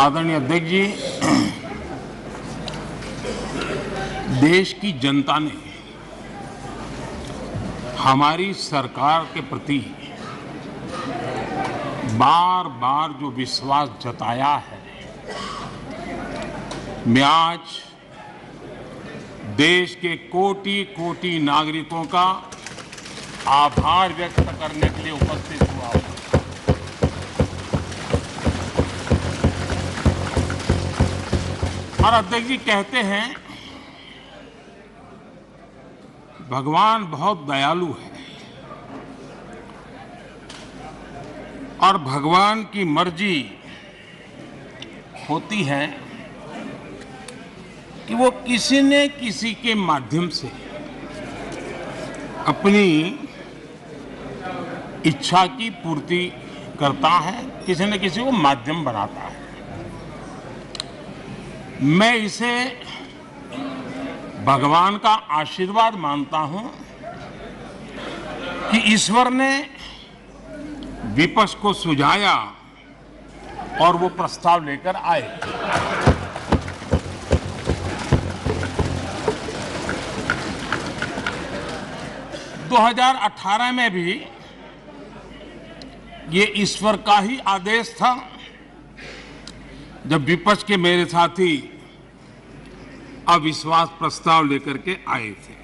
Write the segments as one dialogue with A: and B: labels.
A: आदरणीय अध्यक्ष जी, देश की जनता ने हमारी सरकार के प्रति बार बार जो विश्वास जताया है, मैं आज देश के कोटि कोटि नागरिकों का आभार व्यक्त करने के लिए उपस्थित हुआ हूं। और अध्यक्ष जी कहते हैं भगवान बहुत दयालु है और भगवान की मर्जी होती है कि वो किसी न किसी के माध्यम से अपनी इच्छा की पूर्ति करता है, किसी न किसी को माध्यम बनाता है। मैं इसे भगवान का आशीर्वाद मानता हूं कि ईश्वर ने विपक्ष को सुझाया और वो प्रस्ताव लेकर आए। दो 2018 में भी ये ईश्वर का ही आदेश था, जब विपक्ष के मेरे साथी अविश्वास प्रस्ताव लेकर के आए थे।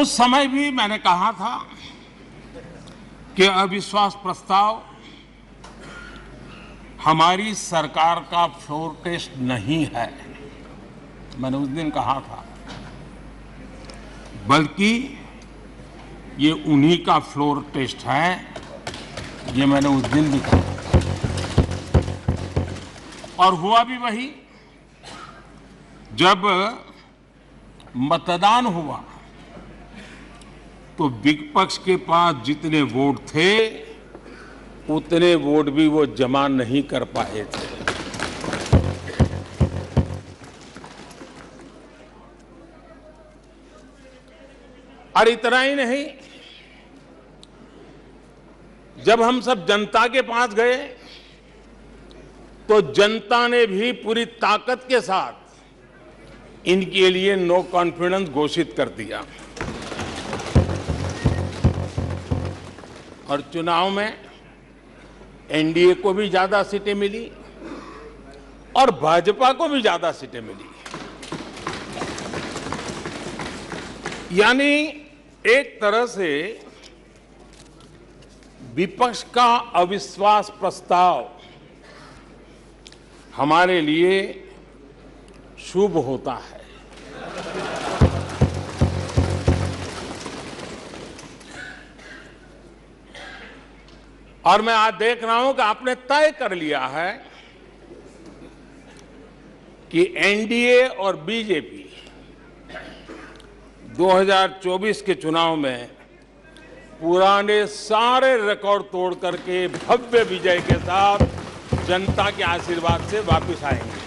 A: उस समय भी मैंने कहा था कि अविश्वास प्रस्ताव हमारी सरकार का फ्लोर टेस्ट नहीं है। मैंने उस दिन कहा था, बल्कि ये उन्हीं का फ्लोर टेस्ट है। ये मैंने उस दिन भी कहा और हुआ भी वही। जब मतदान हुआ तो विपक्ष के पास जितने वोट थे उतने वोट भी वो जमा नहीं कर पाए थे। और इतना ही नहीं, जब हम सब जनता के पास गए तो जनता ने भी पूरी ताकत के साथ इनके लिए नो कॉन्फिडेंस घोषित कर दिया। और चुनाव में एनडीए को भी ज्यादा सीटें मिली और भाजपा को भी ज्यादा सीटें मिली। यानी एक तरह से विपक्ष का अविश्वास प्रस्ताव हमारे लिए शुभ होता है। और मैं आज देख रहा हूं कि आपने तय कर लिया है कि एनडीए और बीजेपी 2024 के चुनाव में पुराने सारे रिकॉर्ड तोड़ करके भव्य विजय के साथ जनता के आशीर्वाद से वापस आएंगे।